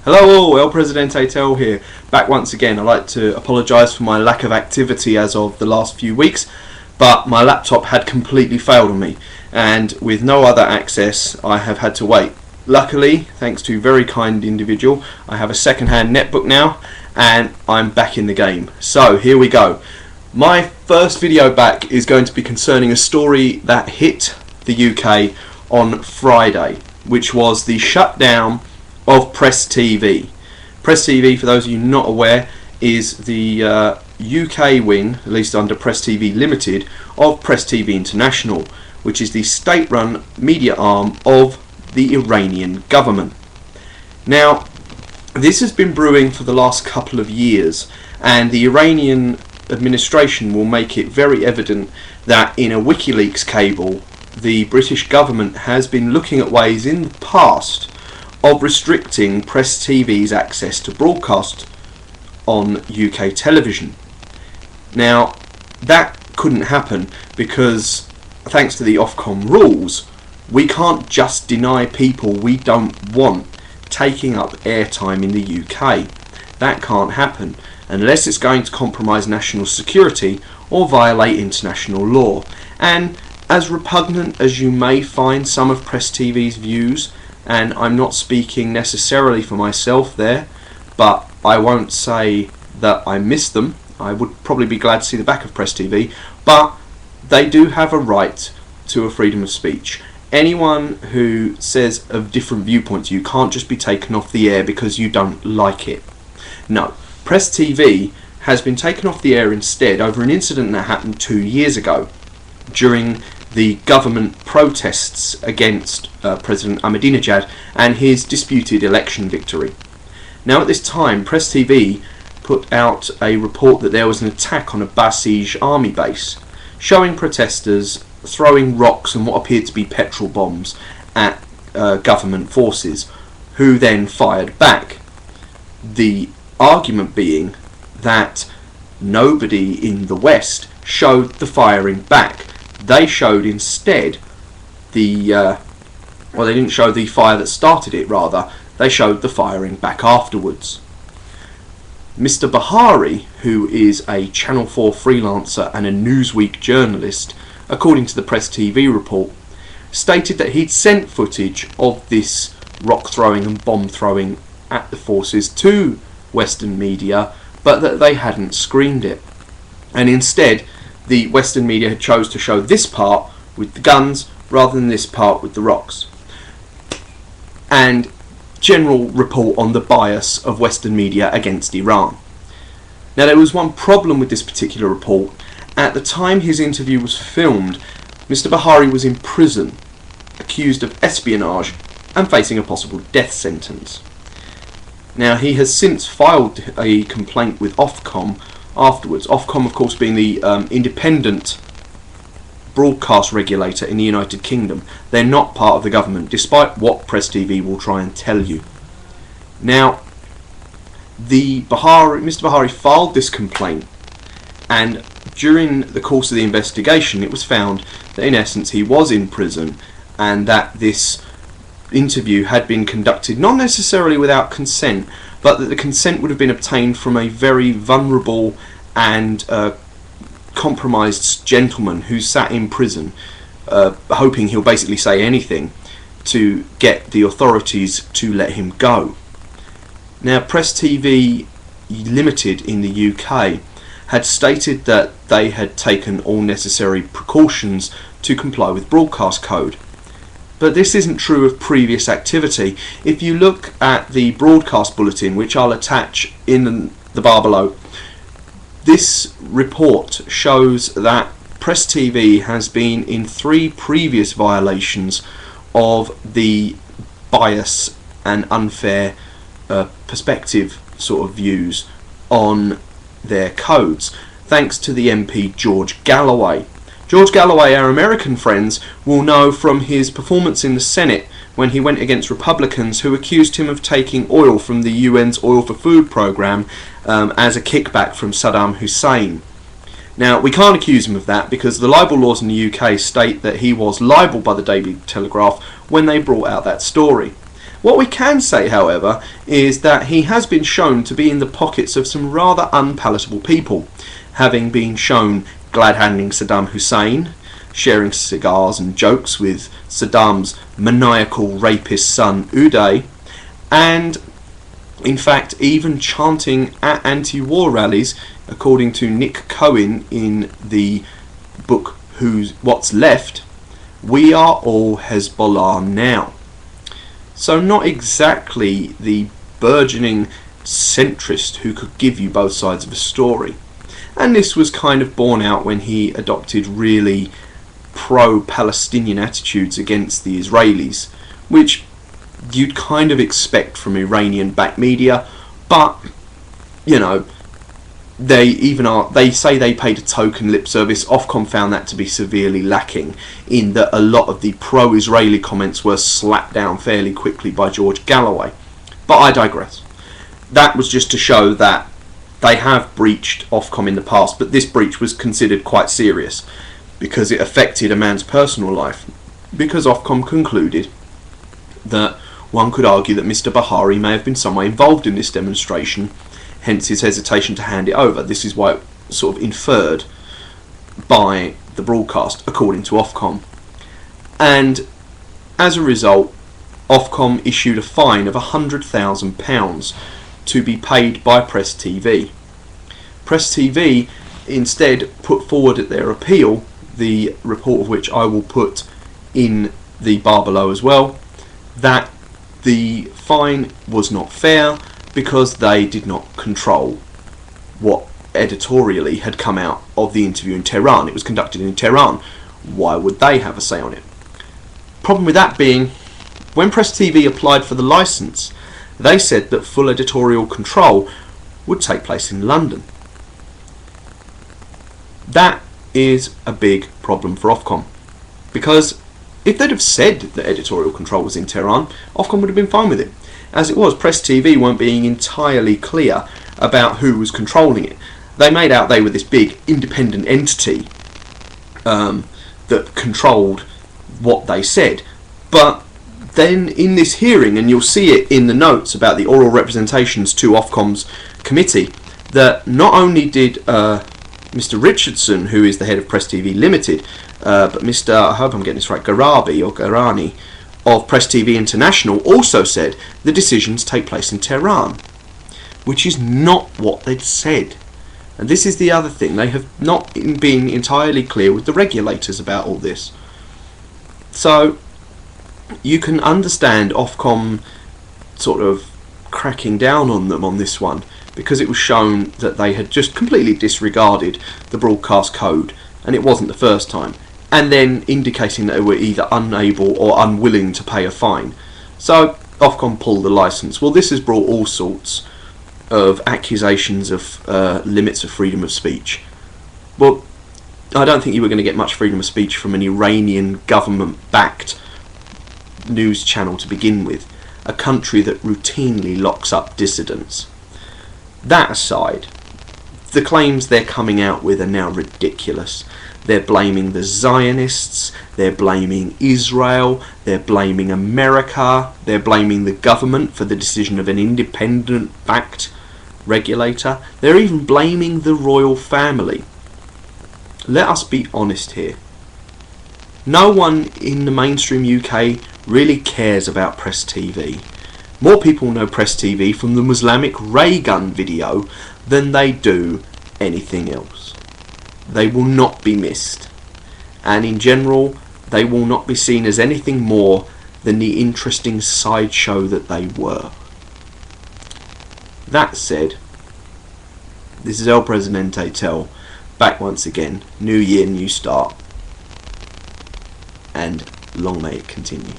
Hello all, ElPresidenteTel here, back once again. I'd like to apologise for my lack of activity as of the last few weeks, but my laptop had completely failed on me, and with no other access I have had to wait. Luckily, thanks to a very kind individual, I have a second-hand netbook now, and I'm back in the game. So here we go. My first video back is going to be concerning a story that hit the UK on Friday, which was the shutdown of Press TV. Press TV, for those of you not aware, is the UK wing, at least under Press TV Limited, of Press TV International, which is the state-run media arm of the Iranian government. Now, this has been brewing for the last couple of years, and the Iranian administration will make it very evident that in a WikiLeaks cable, the British government has been looking at ways in the past of restricting Press TV's access to broadcast on UK television. Now, that couldn't happen because, thanks to the Ofcom rules, we can't just deny people we don't want taking up airtime in the UK. That can't happen unless it's going to compromise national security or violate international law. And as repugnant as you may find some of Press TV's views, and I'm not speaking necessarily for myself there, but I won't say that I miss them. I would probably be glad to see the back of Press TV, but they do have a right to a freedom of speech. Anyone who says of different viewpoints, you can't just be taken off the air because you don't like it. No, Press TV has been taken off the air instead over an incident that happened 2 years ago during the government protests against President Ahmadinejad and his disputed election victory. Now, at this time, Press TV put out a report that there was an attack on a Basij army base, showing protesters throwing rocks and what appeared to be petrol bombs at government forces, who then fired back. The argument being that nobody in the West showed the firing back. They showed instead they didn't show the fire that started it, rather, they showed the firing back afterwards. Mr. Bahari, who is a Channel 4 freelancer and a Newsweek journalist, according to the Press TV report, stated that he'd sent footage of this rock throwing and bomb throwing at the forces to Western media, but that they hadn't screened it. And instead, the Western media had chose to show this part with the guns rather than this part with the rocks. And general report on the bias of Western media against Iran. Now, there was one problem with this particular report. At the time his interview was filmed, Mr. Bahari was in prison, accused of espionage and facing a possible death sentence. Now, he has since filed a complaint with Ofcom afterwards. Ofcom, of course, being the independent broadcast regulator in the United Kingdom. They're not part of the government, despite what Press TV will try and tell you. Now, Mr. Bahari filed this complaint, and during the course of the investigation it was found that in essence he was in prison, and that this interview had been conducted not necessarily without consent, but that the consent would have been obtained from a very vulnerable and compromised gentleman who sat in prison, hoping he'll basically say anything to get the authorities to let him go. Now, Press TV Limited in the UK had stated that they had taken all necessary precautions to comply with broadcast code. But this isn't true of previous activity. If you look at the broadcast bulletin, which I'll attach in the bar below, this report shows that Press TV has been in 3 previous violations of the bias and unfair perspective sort of views on their codes, thanks to the MP George Galloway. George Galloway, our American friends, will know from his performance in the Senate when he went against Republicans who accused him of taking oil from the UN's Oil for Food programme as a kickback from Saddam Hussein. Now, we can't accuse him of that because the libel laws in the UK state that he was libelled by the Daily Telegraph when they brought out that story. What we can say, however, is that he has been shown to be in the pockets of some rather unpalatable people, having been shown glad-handing Saddam Hussein, sharing cigars and jokes with Saddam's maniacal rapist son Uday, and in fact even chanting at anti-war rallies, according to Nick Cohen in the book What's Left, "We are all Hezbollah now." So not exactly the burgeoning centrist who could give you both sides of a story. And this was kind of borne out when he adopted really pro-Palestinian attitudes against the Israelis, which you'd kind of expect from Iranian-backed media, but, you know, they say they paid a token lip service. Ofcom found that to be severely lacking, in that a lot of the pro-Israeli comments were slapped down fairly quickly by George Galloway. But I digress. That was just to show that they have breached Ofcom in the past, but this breach was considered quite serious because it affected a man's personal life, because Ofcom concluded that one could argue that Mr. Bahari may have been some way involved in this demonstration, hence his hesitation to hand it over. This is why it sort of inferred by the broadcast, according to Ofcom. And as a result, Ofcom issued a fine of £100,000 to be paid by Press TV. Press TV instead put forward at their appeal, the report of which I will put in the bar below as well, that the fine was not fair because they did not control what editorially had come out of the interview in Tehran. It was conducted in Tehran. Why would they have a say on it? Problem with that being, when Press TV applied for the licence, they said that full editorial control would take place in London. That is a big problem for Ofcom, because if they'd have said that editorial control was in Tehran, Ofcom would have been fine with it. As it was, Press TV weren't being entirely clear about who was controlling it. They made out they were this big independent entity that controlled what they said. But then in this hearing, and you'll see it in the notes about the oral representations to Ofcom's committee, that not only did Mr. Richardson, who is the head of Press TV Limited, but Mr. I hope I'm getting this right, Garani of Press TV International also said the decisions take place in Tehran, which is not what they'd said. And this is the other thing, they have not been entirely clear with the regulators about all this. So you can understand Ofcom sort of cracking down on them on this one, because it was shown that they had just completely disregarded the broadcast code, and it wasn't the first time, and then indicating that they were either unable or unwilling to pay a fine. So Ofcom pulled the licence. Well, this has brought all sorts of accusations of limits of freedom of speech. Well, I don't think you were going to get much freedom of speech from an Iranian government-backed news channel to begin with, a country that routinely locks up dissidents. That aside, the claims they're coming out with are now ridiculous. They're blaming the Zionists, they're blaming Israel, they're blaming America, they're blaming the government for the decision of an independent-backed regulator. They're even blaming the royal family. Let us be honest here. No one in the mainstream UK really cares about Press TV. More people know Press TV from the Muslimic ray gun video than they do anything else. They will not be missed, and in general they will not be seen as anything more than the interesting sideshow that they were. That said, this is ElPresidenteTel, back once again. New year, new start, and long may it continue.